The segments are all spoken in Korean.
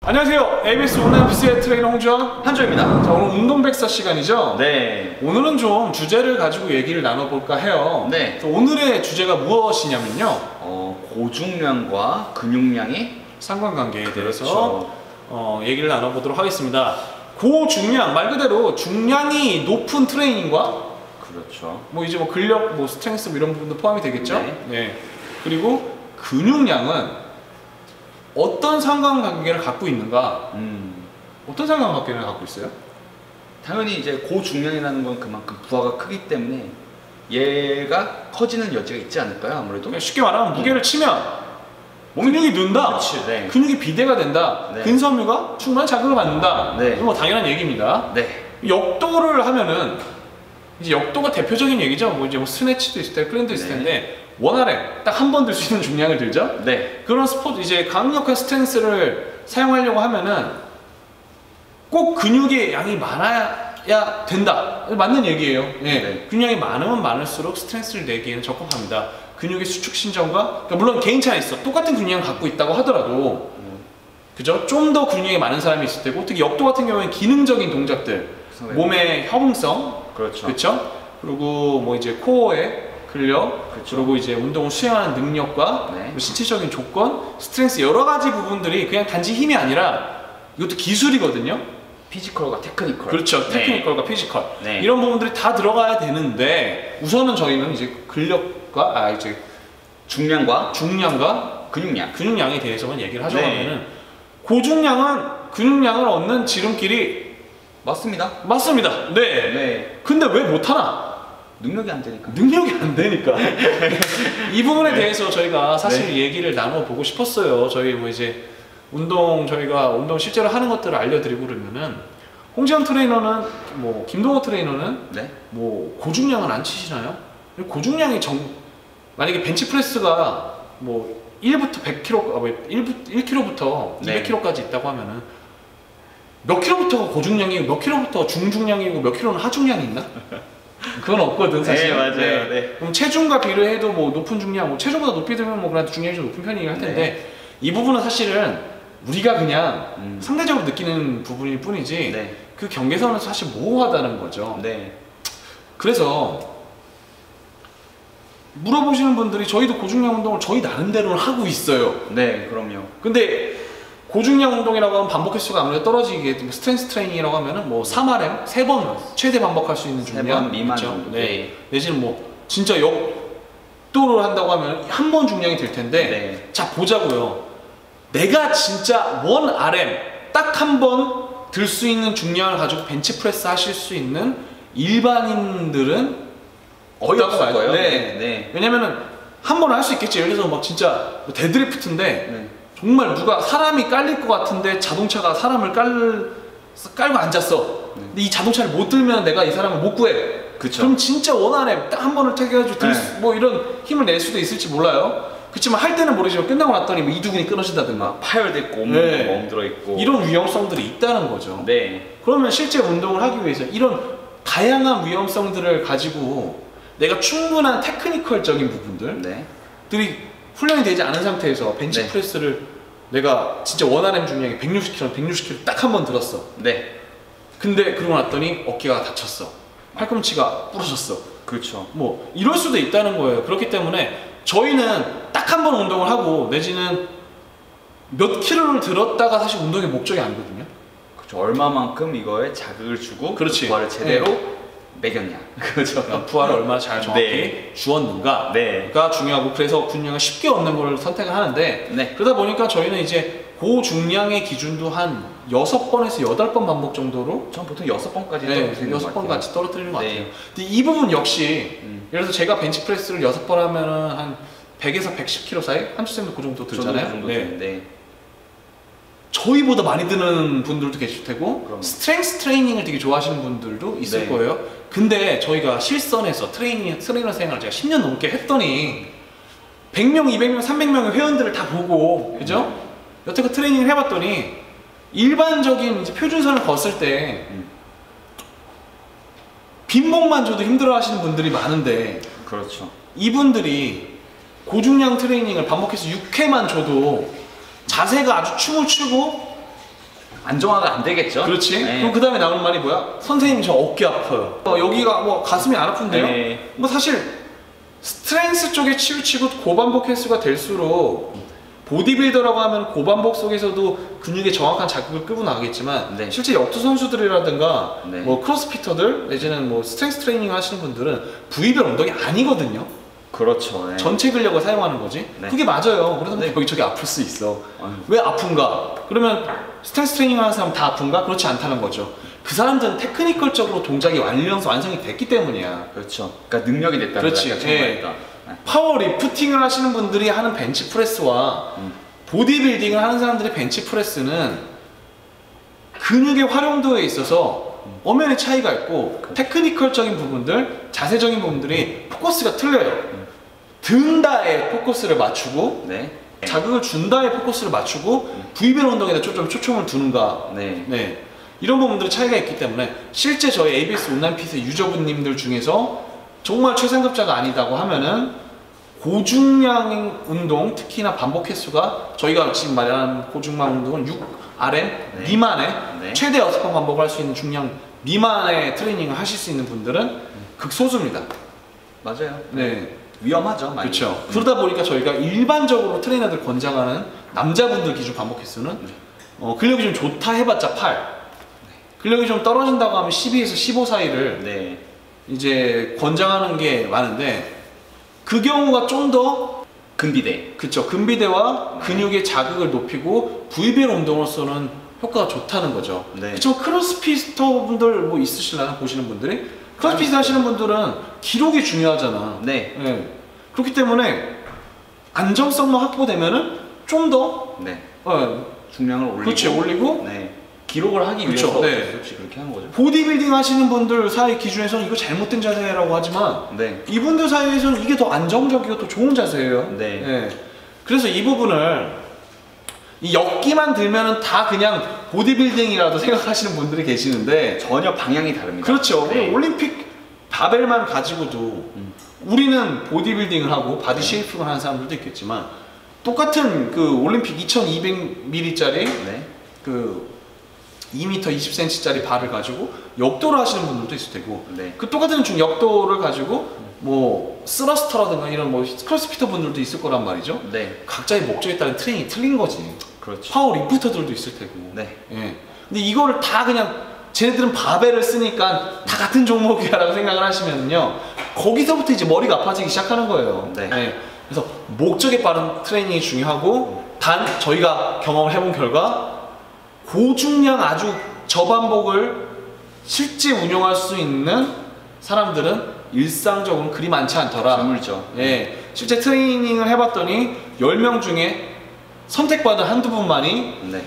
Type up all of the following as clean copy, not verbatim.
안녕하세요. ABS 온라인 피스의 트레이너 홍주환 한조입니다. 자, 오늘 운동백사 시간이죠? 네. 오늘은 좀 주제를 가지고 얘기를 나눠볼까 해요. 네. 오늘의 주제가 무엇이냐면요. 고중량과 근육량의 상관관계에 대해서 그렇죠. 얘기를 나눠보도록 하겠습니다. 고중량, 말 그대로 중량이 높은 트레이닝과 그렇죠. 뭐 이제 뭐 근력, 뭐 스트렝스 뭐 이런 부분도 포함이 되겠죠? 네. 네. 그리고 근육량은 어떤 상관관계를 갖고 있는가? 어떤 상관관계를 갖고 있어요? 당연히 이제 고중량이라는 건 그만큼 부하가 크기 때문에 얘가 커지는 여지가 있지 않을까요? 아무래도 그러니까 쉽게 말하면 무게를 치면 근육이 는다. 그렇지, 네. 근육이 비대가 된다. 네. 근섬유가 충분한 자극을 받는다. 네. 이건 뭐 당연한 얘기입니다. 네. 역도를 하면은 이제 역도가 대표적인 얘기죠. 뭐 이제 뭐 스네치도 있을 때, 클린도 있을 네. 텐데 원RM 딱 한 번 들 수 있는 중량을 들죠. 네. 그런 스포츠 이제 강력한 스탠스를 사용하려고 하면은 꼭 근육의 양이 많아야 된다. 맞는 얘기예요. 예. 네. 근육량이 많으면 많을수록 스트렝스를 내기에는 적합합니다. 근육의 수축 신전과 그러니까 물론 개인 차이 있어. 똑같은 근육량 갖고 있다고 하더라도 그죠? 좀 더 근육량이 많은 사람이 있을 테고 특히 역도 같은 경우에는 기능적인 동작들 몸의 협응성 그렇죠. 그렇죠? 그리고 뭐 이제 코어의 근력, 그렇죠. 그리고 이제 운동을 수행하는 능력과 네. 신체적인 조건, 스트렝스 여러 가지 부분들이 그냥 단지 힘이 아니라 이것도 기술이거든요. 피지컬과 테크니컬. 그렇죠. 네. 테크니컬과 피지컬 네. 이런 부분들이 다 들어가야 되는데 우선은 저희는 이제 근력과 이제 중량과 중량과 근육량에 대해서만 얘기를 하자고 네. 하면은 고중량은 근육량을 얻는 지름길이 맞습니다. 맞습니다. 네. 네. 근데 왜 못하나? 능력이 안 되니까. 능력이 안 되니까. 이 부분에 네. 대해서 저희가 사실 네. 얘기를 나눠보고 싶었어요. 저희 뭐 이제 저희가 운동 실제로 하는 것들을 알려드리고 그러면은 홍지영 트레이너는 뭐 김동호 트레이너는 네. 뭐 고중량은 안 치시나요? 고중량이 만약에 벤치프레스가 뭐 1부터 100kg, 1kg부터 네. 200kg까지 있다고 하면은 몇 킬로부터가 고중량이고 몇 킬로부터 중중량이고 몇 킬로는 하중량이 있나? 그건 없거든 사실. 네, 맞아요. 네. 그럼 체중과 비교해도 뭐 높은 중량, 뭐 체중보다 높이 들면 뭐 그래도 중량이 좀 높은 편이긴 할 텐데 네. 이 부분은 사실은 우리가 그냥 상대적으로 느끼는 부분일 뿐이지 네. 그 경계선은 사실 모호하다는 거죠. 네. 그래서 물어보시는 분들이 저희도 고중량 운동을 저희 나름대로는 하고 있어요. 네, 그럼요. 근데 고중량 운동이라고 하면 반복 횟수가 아무래도 떨어지게 스트렝스 트레이닝이라고 하면은 뭐 3RM 3번 최대 반복할 수 있는 중량 3번 미만 그렇죠? 정도. 네. 내지는 뭐 진짜 역도를 한다고 하면 한 번 중량이 될 텐데 네. 자 보자고요. 내가 진짜 1RM 딱 한 번 들 수 있는 중량을 가지고 벤치프레스 하실 수 있는 일반인들은 거의 없다고 없을 거예요. 네. 네. 왜냐면은 한 번 할 수 있겠지. 예를 들어서 막 진짜 뭐 데드리프트인데 네. 정말 누가 사람이 깔릴 것 같은데 자동차가 사람을 깔고 앉았어. 근데 이 자동차를 못 들면 내가 이 사람을 못 구해. 그쵸. 그럼 진짜 원안에 딱 한 번을 택해가지고 네. 뭐 이런 힘을 낼 수도 있을지 몰라요. 그렇지만 할 때는 모르지만 끝나고 났더니 뭐 이두근이 끊어진다든가 파열돼 있고 네. 멍들어 있고 이런 위험성들이 있다는 거죠. 네. 그러면 실제 운동을 하기 위해서 이런 다양한 위험성들을 가지고 내가 충분한 테크니컬적인 부분들이 네. 훈련이 되지 않은 상태에서 벤치프레스를 내가 진짜 원하는 중량이 160kg 딱 한 번 들었어. 네. 근데 그러고 났더니 어깨가 다쳤어. 팔꿈치가 부러졌어. 그렇죠. 뭐 이럴 수도 있다는 거예요. 그렇기 때문에 저희는 딱 한 번 운동을 하고 내지는 몇 킬로를 들었다가 사실 운동의 목적이 아니거든요. 그렇죠. 얼마만큼 이거에 자극을 주고 그렇지. 그 부하를 제대로 매겼냐. 그렇죠. 부하를 얼마나 잘 정확히 네. 주었는가가 네. 중요하고 그래서 근육을 쉽게 얻는 걸 선택을 하는데 네. 그러다 보니까 저희는 이제 고중량의 기준도 한 6번에서 8번 반복 정도로 전 보통 6번까지 네, 6번까지 떨어뜨리는 것 네. 같아요. 근데 이 부분 역시 예를 들어서 제가 벤치프레스를 6번 하면은 한 100에서 110kg 사이? 한주쌤도 그 정도 들잖아요. 그 정도 네. 되는데 저희보다 많이 드는 분들도 계실 테고 그럼. 스트렝스 트레이닝을 되게 좋아하시는 분들도 있을 네. 거예요. 근데 저희가 실선에서 트레이너 생활을 제가 10년 넘게 했더니 100명, 200명, 300명의 회원들을 다 보고 그죠? 여태껏 트레이닝을 해봤더니 일반적인 이제 표준선을 걷을 때 빈봉만 줘도 힘들어하시는 분들이 많은데 그렇죠. 이분들이 고중량 트레이닝을 반복해서 6회만 줘도 자세가 아주 춤을 추고 안정화가 안 되겠죠. 그렇지. 네. 그럼 그 다음에 나오는 말이 뭐야? 선생님 저 어깨 아파요. 여기가 뭐 가슴이 안 아픈데요? 네. 뭐 사실 스트렝스 쪽에 치우치고 고반복 횟수가 될수록 보디빌더라고 하면 고반복 속에서도 근육의 정확한 자극을 끄고 나가겠지만 네. 실제 역도 선수들이라든가 네. 뭐 크로스피터들 내지는 뭐 스트렝스 트레이닝 하시는 분들은 부위별 운동이 아니거든요. 그렇죠. 네. 전체 근력을 사용하는 거지. 네. 그게 맞아요. 그래서 네. 여기저기 아플 수 있어. 아유. 왜 아픈가? 그러면 스트렝스 트레이닝 하는 사람 다 아픈가? 그렇지 않다는 거죠. 그 사람들은 테크니컬적으로 동작이 완성이 됐기 때문이야. 그렇죠. 그러니까 능력이 됐다는 그렇지. 거야. 예. 파워 리프팅을 하시는 분들이 하는 벤치 프레스와 보디빌딩을 하는 사람들의 벤치 프레스는 근육의 활용도에 있어서 엄연히 차이가 있고 테크니컬적인 부분들, 자세적인 부분들이 포커스가 틀려요. 든다에 포커스를 맞추고 네. 자극을 준다에 포커스를 맞추고 부위별 운동에다 초점을 두는가. 네. 네. 이런 부분들이 차이가 있기 때문에 실제 저희 ABS 온라인 피트 유저분님들 중에서 정말 최상급자가 아니다고 하면은 고중량 운동, 특히나 반복 횟수가 저희가 지금 말하는 고중량 운동은 6RM 네. 미만의 네. 최대 6번 반복을 할 수 있는 중량 미만의 트레이닝을 하실 수 있는 분들은 극소수입니다. 맞아요. 네. 위험하죠. 많이. 그렇죠. 그러다 보니까 저희가 일반적으로 트레이너들 권장하는 남자분들 기준 반복 횟수는 근력이 좀 좋다 해봤자 8, 근력이 좀 떨어진다고 하면 12에서 15 사이를 네. 이제 권장하는 게 많은데 그 경우가 좀 더 근비대. 그쵸 근비대와 근육의 자극을 높이고 부위별 운동으로서는 효과가 좋다는 거죠. 네. 그쵸 크로스피터 분들 뭐 있으실라나 보시는 분들이 크로스핏 하시는 분들은 기록이 중요하잖아. 네. 네. 그렇기 때문에 안정성만 확보되면은 좀 더 네. 중량을 올리고. 그렇지 올리고 네. 기록을 하기 그쵸, 위해서 네. 역시 그렇게 하는 거죠. 보디빌딩 하시는 분들 사이 기준에서는 이거 잘못된 자세라고 하지만 네. 이분들 사이에서는 이게 더 안정적이고 또 좋은 자세예요. 네. 그래서 이 부분을 이 역기만 들면은 다 그냥 보디빌딩이라도 생각하시는 분들이 계시는데 전혀 방향이 다릅니다. 그렇죠. 네. 우리 올림픽 바벨만 가지고도 우리는 보디빌딩을 하고 바디 쉐이핑을 하는 사람들도 있겠지만 똑같은 그 올림픽 2200ml짜리 네. 그 2m 20cm짜리 발을 가지고 역도를 하시는 분들도 있을 테고 네. 그 똑같은 역도를 가지고 뭐 스러스터라든가 이런 뭐 크로스피터 분들도 있을 거란 말이죠. 네. 각자의 목적에 따른 트레이닝이 틀린 거지. 그렇죠. 파워 리프터들도 있을 테고. 네. 예. 근데 이거를 다 그냥 쟤네들은 바벨을 쓰니까 다 같은 종목이야라고 생각을 하시면요. 거기서부터 이제 머리가 아파지기 시작하는 거예요. 네. 예. 그래서 목적에 따른 트레이닝이 중요하고 단 저희가 경험을 해본 결과 고중량 아주 저반복을 실제 운용할 수 있는 사람들은 일상적으로 그리 많지 않더라. 드물죠. 예. 실제 트레이닝을 해봤더니 10명 중에 선택받은 한두 분만이 네.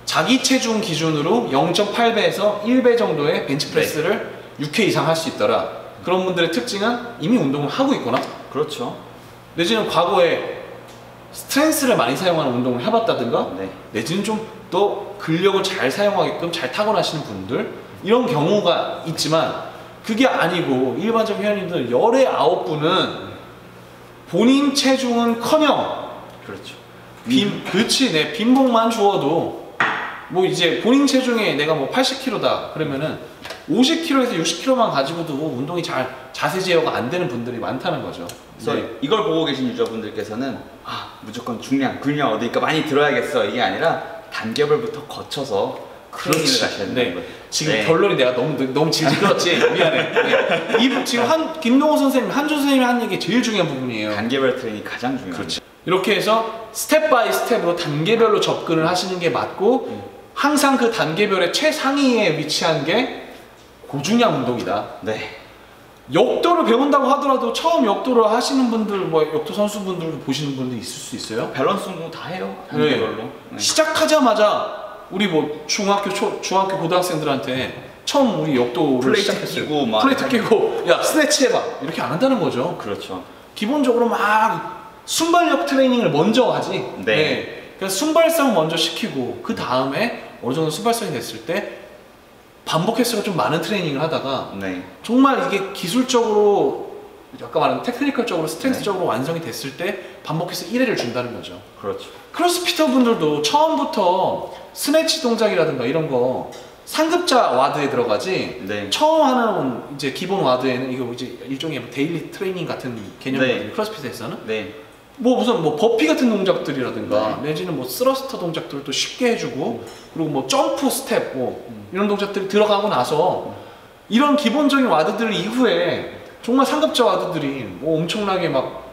자기 체중 기준으로 0.8배에서 1배 정도의 벤치프레스를 6회 이상 할 수 있더라. 그런 분들의 특징은 이미 운동을 하고 있거나 그렇죠. 내지는 과거에 스트렝스를 많이 사용하는 운동을 해봤다든가 네. 내지는 좀 더 근력을 잘 사용하게끔 잘 타고나시는 분들 이런 경우가 있지만 그게 아니고 일반적 회원님들 열의 9분은 본인 체중은 커녕 그렇죠. 그렇지 내 빈봉만 주어도 뭐 이제 본인 체중에 내가 뭐 80kg다 그러면은 50kg에서 60kg만 가지고도 운동이 잘 자세 제어가 안 되는 분들이 많다는 거죠. 그래서 네. 이걸 보고 계신 유저분들께서는 무조건 중량, 근력 어디니까 많이 들어야겠어 이게 아니라 단계별부터 거쳐서 트레이닝을 하셔야 된다는 네. 거예요. 지금 네. 결론이 내가 너무 질질 끌었지. 미안해. 네. 지금 김동호 선생님, 한준 선생님이 한 얘기 제일 중요한 부분이에요. 단계별 트레이닝이 가장 중요합니다. 그렇지. 이렇게 해서 스텝 바이 스텝으로 단계별로 접근을 하시는 게 맞고 항상 그 단계별의 최상위에 위치한 게 고중량 운동이다. 네. 역도를 배운다고 하더라도 처음 역도를 하시는 분들, 뭐 역도 선수분들 보시는 분들 있을 수 있어요. 밸런스 운동 다 해요. 단계별로. 네. 시작하자마자 우리 뭐 중학교 고등학생들한테 처음 우리 역도를 플레이트 시작했어요. 끼고 막 플레이트 끼고 야 스네치 해봐 이렇게 안 한다는 거죠. 그렇죠. 기본적으로 막 순발력 트레이닝을 먼저 하지. 네. 그래서 순발성 먼저 시키고 그 다음에 어느 정도 순발성이 됐을 때 반복 횟수가 좀 많은 트레이닝을 하다가 네. 정말 이게 기술적으로 아까 말한 테크니컬적으로 스트렝스적으로 완성이 됐을 때 반복 횟수 1회를 준다는 거죠. 그렇죠. 크로스피터 분들도 처음부터 스네치 동작이라든가 이런 거 상급자 와드에 들어가지. 네. 처음 하는 이제 기본 와드에는 이거 이제 일종의 뭐 데일리 트레이닝 같은 개념이거든요. 네. 크로스핏에서는. 네. 뭐 무슨 뭐 버피 같은 동작들이라든가 내지는 뭐 스러스터 동작들도 쉽게 해주고 그리고 뭐 점프 스텝 뭐 이런 동작들이 들어가고 나서 이런 기본적인 와드들 이후에 정말 상급자 와드들이 뭐 엄청나게 막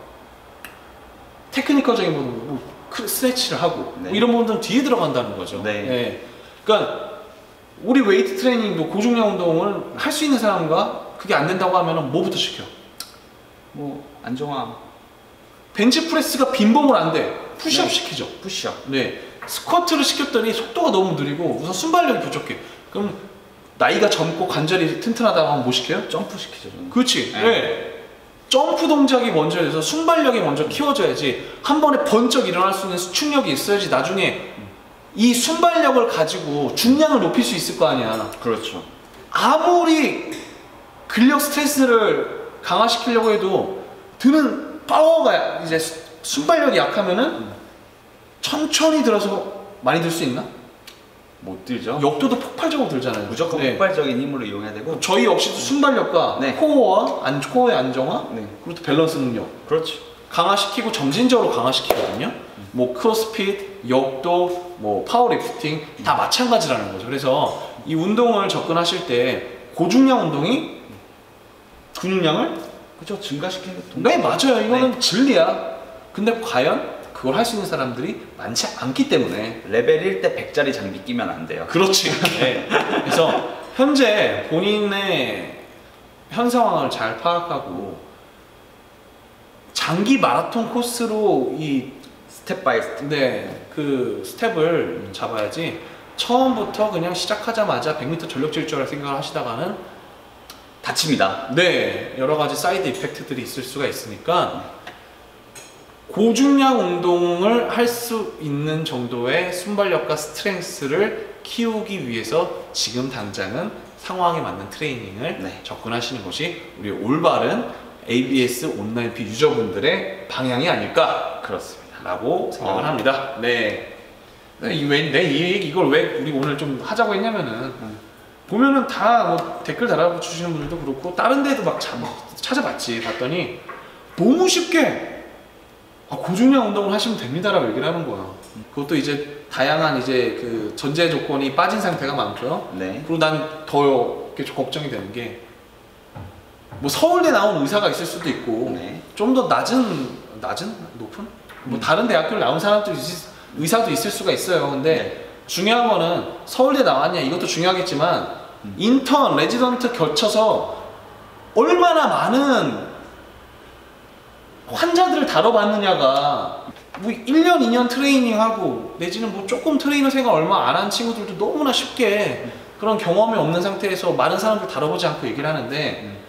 테크니컬적인 뭐 스트레치를 하고 네. 뭐 이런 부분들은 뒤에 들어간다는 거죠. 네. 그러니까 우리 웨이트 트레이닝도 고중량 운동을 할 수 있는 사람과 그게 안 된다고 하면은 뭐부터 시켜? 뭐 안정화, 벤치프레스가 빈봉을 안 돼. 푸시업 네. 시키죠. 푸시업. 네. 스쿼트를 시켰더니 속도가 너무 느리고 우선 순발력이 부족해. 그럼 나이가 젊고 관절이 튼튼하다고 하면 뭐 시켜요? 점프 시키죠. 저는. 그렇지. 네. 네. 점프 동작이 먼저 돼서 순발력이 먼저 키워져야지 한 번에 번쩍 일어날 수 있는 수축력이 있어야지 나중에 이 순발력을 가지고 중량을 높일 수 있을 거 아니야. 그렇죠. 아무리 근력 스트레스를 강화시키려고 해도 드는 파워가 이제 순발력이 약하면은 천천히 들어서 많이 들 수 있나? 못 들죠. 역도도 폭발적으로 들잖아요. 무조건 네. 폭발적인 힘으로 이용해야 되고. 저희 역시도 순발력과 네. 코어의 안정화 네. 그리고 또 밸런스 능력 그렇죠. 강화시키고 점진적으로 강화시키거든요. 뭐 크로스핏, 역도, 뭐 파워리프팅 다 마찬가지라는 거죠. 그래서 이 운동을 접근하실 때 고중량 운동이 근육량을 그렇죠. 증가시키는 네 맞아요. 이거는 네. 진리야. 근데 과연 그걸 할 수 있는 사람들이 많지 않기 때문에 레벨 1대 100짜리 장비 끼면 안 돼요. 그렇지. 네. 그래서 현재 본인의 현 상황을 잘 파악하고 장기 마라톤 코스로 이 스텝 바이 스텝. 네, 그 스텝을 잡아야지 처음부터 그냥 시작하자마자 100m 전력 질주를 생각을 하시다가는 다칩니다. 네, 여러 가지 사이드 이펙트들이 있을 수가 있으니까 고중량 운동을 할 수 있는 정도의 순발력과 스트렝스를 키우기 위해서 지금 당장은 상황에 맞는 트레이닝을 네. 접근하시는 것이 우리 올바른 ABS 온라인피 유저분들의 방향이 아닐까 그렇습니다. 라고 생각을 합니다. 네. 이걸 왜 우리 오늘 좀 하자고 했냐면은 보면은 다 뭐 댓글 달아주시는 분들도 그렇고 다른 데도 막 찾아봤지. 봤더니 너무 쉽게 고중량 운동을 하시면 됩니다라고 얘기를 하는 거야. 그것도 이제 다양한 이제 그 전제 조건이 빠진 상태가 많고요. 네. 그리고 난 더 좀 걱정이 되는 게 뭐 서울대 나온 의사가 있을 수도 있고 네. 좀 더 높은 뭐 다른 대학교를 나온 사람도 의사도 있을 수가 있어요. 근데 네. 중요한 거는 서울대 나왔냐 이것도 중요하겠지만 인턴, 레지던트 거쳐서 얼마나 많은 환자들을 다뤄봤느냐가 뭐 1년, 2년 트레이닝하고 내지는 뭐 조금 트레이너 생활 얼마 안 한 친구들도 너무나 쉽게 그런 경험이 없는 상태에서 많은 사람들 다뤄보지 않고 얘기를 하는데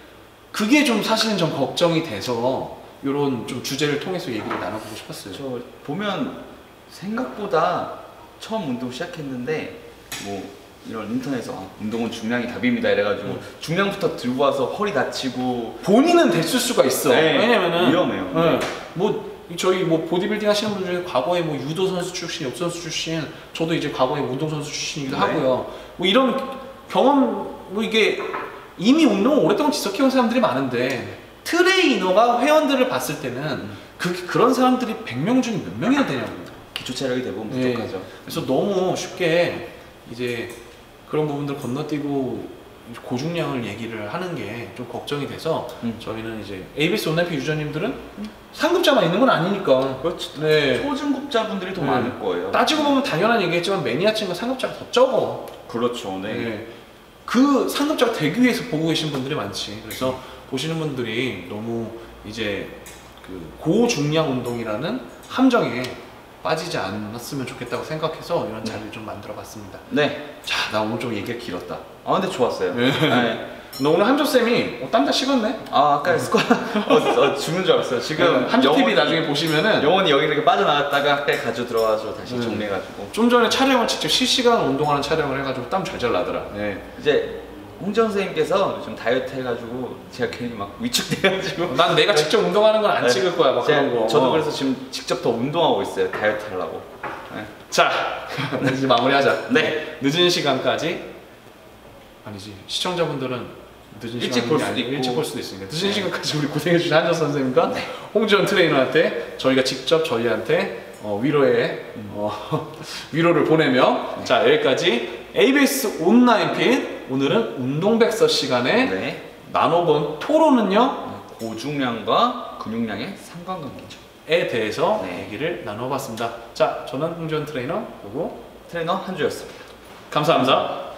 그게 좀 사실은 좀 걱정이 돼서 이런 좀 주제를 통해서 얘기를 나눠보고 싶었어요. 저 보면 생각보다 처음 운동 시작했는데 뭐 이런 인터넷에서 운동은 중량이 답입니다 이래가지고 중량부터 들고 와서 허리 다치고 본인은 됐을 수가 있어. 네, 왜냐면은 위험해요. 네. 뭐 저희 뭐 보디빌딩 하시는 분들 중에 과거에 뭐 유도 선수 출신, 역 선수 출신, 저도 이제 과거에 운동 선수 출신이기도 네. 하고요. 뭐 이런 경험 뭐 이게 이미 운동을 오랫동안 지속해온 사람들이 많은데 트레이너가 회원들을 봤을 때는 그런 사람들이 100명 중에 몇 명이나 되냐고. 기초 체력이 대부분 네. 부족하죠. 그래서 너무 쉽게 이제 그런 부분들 건너뛰고 고중량을 얘기를 하는 게 좀 걱정이 돼서 저희는 이제 ABS 온라인피 유저님들은 상급자만 있는 건 아니니까. 그렇죠. 네. 초중급자분들이 더 네. 많을 거예요. 따지고 보면 당연한 얘기겠지만 매니아층과 상급자가 더 적어. 그렇죠. 네. 네. 그 상급자가 되기 위해서 보고 계신 분들이 많지. 그래서 보시는 분들이 너무 이제 그 고중량 운동이라는 함정에 빠지지 않았으면 좋겠다고 생각해서 이런 자리를 좀 만들어봤습니다. 네. 자, 나 오늘 좀 얘기가 길었다. 아 근데 좋았어요. 네. 네. 너 오늘 한조쌤이 땀 다 식었네? 아 아까 스쿼 죽는 줄 알았어요. 지금 한조TV 나중에 보시면은 영원히 여기 이렇게 빠져나갔다가 아까 가지고 들어와서 다시 네. 정리해가지고 좀 전에 촬영을 직접 실시간 운동하는 촬영을 해가지고 땀 잘 나더라. 네. 이제 홍정 선생님께서 요즘 다이어트 해가지고 제가 괜히 막 위축돼가지고 난 내가 직접 운동하는 건 안 네. 찍을 거야, 막 그런 거. 저도 그래서 지금 직접 더 운동하고 있어요. 다이어트 하려고. 네. 자, 이제 마무리하자. 네. 늦은 시간까지 아니지 시청자분들은 늦은 일찍 시간이 볼 수도 아니고 있고. 일찍 볼 수도 있으니까 늦은 네. 시간까지 우리 고생해주신 한정 선생님과 홍지원 트레이너한테 저희가 직접 저희한테 위로의 위로를 보내며 자 여기까지 ABS 온라인 핀 오늘은 운동백서 시간에 네. 나눠본 토론은요 고중량과 근육량의 상관관계죠. 에 대해서 네. 얘기를 나눠봤습니다. 자 저는 홍지원 트레이너 그리고 트레이너 한주였습니다. 감사합니다.